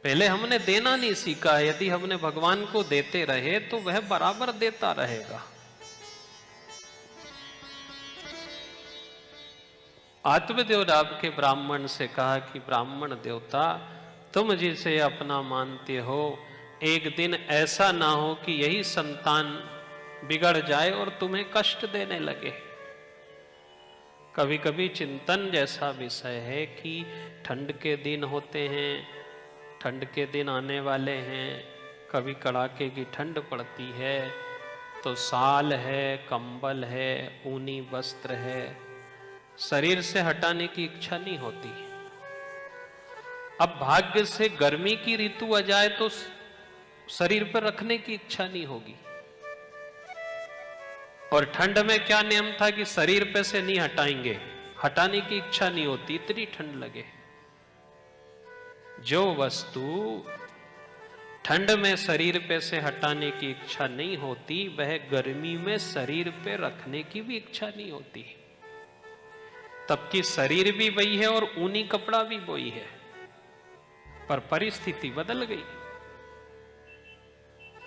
पहले हमने देना नहीं सीखा। यदि हमने भगवान को देते रहे तो वह बराबर देता रहेगा। आत्मदेव राव के ब्राह्मण से कहा कि ब्राह्मण देवता, तुम जिसे अपना मानते हो, एक दिन ऐसा ना हो कि यही संतान बिगड़ जाए और तुम्हें कष्ट देने लगे। कभी कभी चिंतन जैसा विषय है कि ठंड के दिन होते हैं, ठंड के दिन आने वाले हैं, कभी कड़ाके की ठंड पड़ती है तो साल है, कंबल है, ऊनी वस्त्र है, शरीर से हटाने की इच्छा नहीं होती। अब भाग्य से गर्मी की ऋतु आ जाए तो शरीर पर रखने की इच्छा नहीं होगी। और ठंड में क्या नियम था कि शरीर पे से नहीं हटाएंगे, हटाने की इच्छा नहीं होती, इतनी ठंड लगे। जो वस्तु ठंड में शरीर पे से हटाने की इच्छा नहीं होती, वह गर्मी में शरीर पे रखने की भी इच्छा नहीं होती। तब की शरीर भी वही है और ऊनी कपड़ा भी वही है, पर परिस्थिति बदल गई।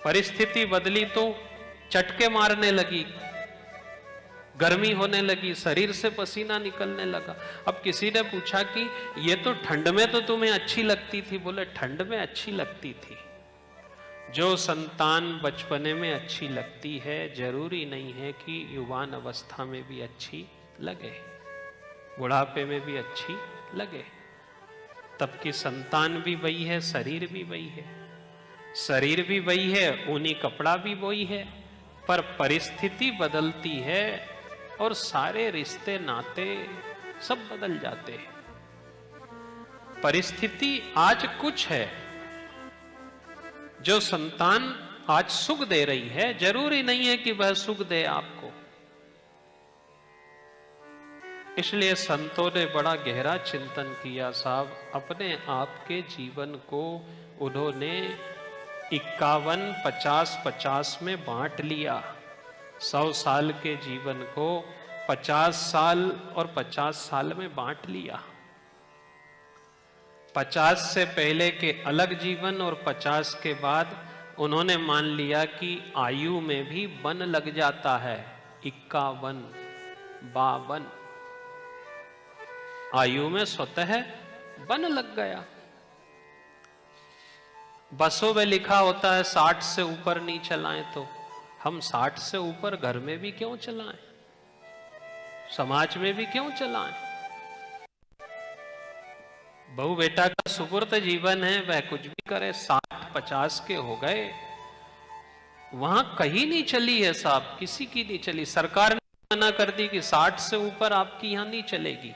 परिस्थिति बदली तो चटके मारने लगी, गर्मी होने लगी, शरीर से पसीना निकलने लगा। अब किसी ने पूछा कि ये तो ठंड में तो तुम्हें अच्छी लगती थी। बोले ठंड में अच्छी लगती थी। जो संतान बचपने में अच्छी लगती है, जरूरी नहीं है कि युवान अवस्था में भी अच्छी लगे, बुढ़ापे में भी अच्छी लगे। तब की संतान भी वही है, शरीर भी वही है, शरीर भी वही है, ऊनी कपड़ा भी वही है, पर परिस्थिति बदलती है और सारे रिश्ते नाते सब बदल जाते हैं। परिस्थिति आज कुछ है, जो संतान आज सुख दे रही है, जरूरी नहीं है कि वह सुख दे आपको। इसलिए संतों ने बड़ा गहरा चिंतन किया साहब। अपने आप के जीवन को उन्होंने 51, 50, 50 में बांट लिया। 100 साल के जीवन को 50 साल और 50 साल में बांट लिया। 50 से पहले के अलग जीवन और 50 के बाद उन्होंने मान लिया कि आयु में भी वन लग जाता है। 51, 52 आयु में स्वतः वन लग गया। बसों में लिखा होता है 60 से ऊपर नहीं चलाएं, तो हम 60 से ऊपर घर में भी क्यों चलाएं, समाज में भी क्यों चलाएं। बहू बेटा का सुपुर्द जीवन है, वह कुछ भी करे। 60-50 के हो गए, वहां कहीं नहीं चली है साहब, किसी की नहीं चली। सरकार ने मना कर दी कि 60 से ऊपर आपकी यहां नहीं चलेगी,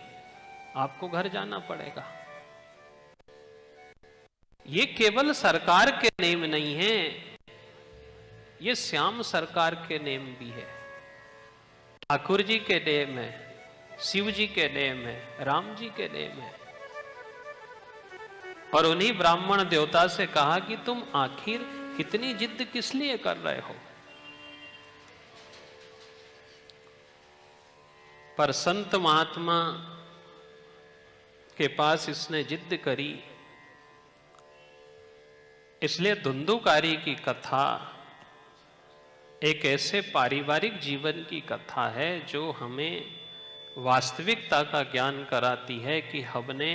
आपको घर जाना पड़ेगा। ये केवल सरकार के नेम नहीं है, ये श्याम सरकार के नेम भी है, ठाकुर जी के नेम है, शिव जी के नेम है, राम जी के नेम है। और उन्हीं ब्राह्मण देवता से कहा कि तुम आखिर इतनी जिद किस लिए कर रहे हो। पर संत महात्मा के पास इसने जिद करी। इसलिए धुंधुकारी की कथा एक ऐसे पारिवारिक जीवन की कथा है जो हमें वास्तविकता का ज्ञान कराती है कि हमने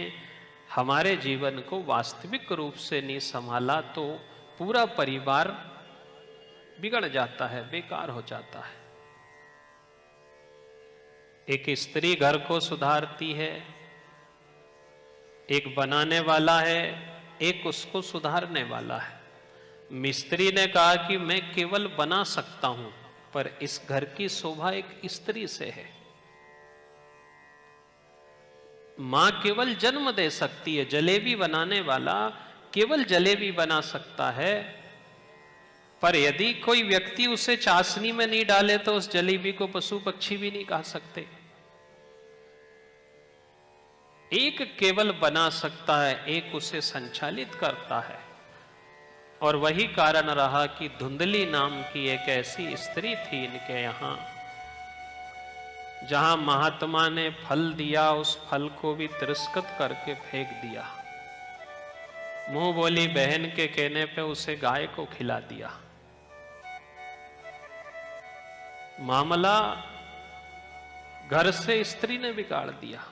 हमारे जीवन को वास्तविक रूप से नहीं संभाला तो पूरा परिवार बिगड़ जाता है, बेकार हो जाता है। एक स्त्री घर को सुधारती है, एक बनाने वाला है, एक उसको सुधारने वाला है। मिस्त्री ने कहा कि मैं केवल बना सकता हूं, पर इस घर की शोभा एक स्त्री से है। मां केवल जन्म दे सकती है, जलेबी बनाने वाला केवल जलेबी बना सकता है, पर यदि कोई व्यक्ति उसे चाशनी में नहीं डाले तो उस जलेबी को पशु पक्षी भी नहीं खा सकते। एक केवल बना सकता है, एक उसे संचालित करता है। और वही कारण रहा कि धुंधली नाम की एक ऐसी स्त्री थी इनके यहां, जहां महात्मा ने फल दिया, उस फल को भी तिरस्कृत करके फेंक दिया। मुंह बोली बहन के कहने पे उसे गाय को खिला दिया। मामला घर से स्त्री ने बिगाड़ दिया।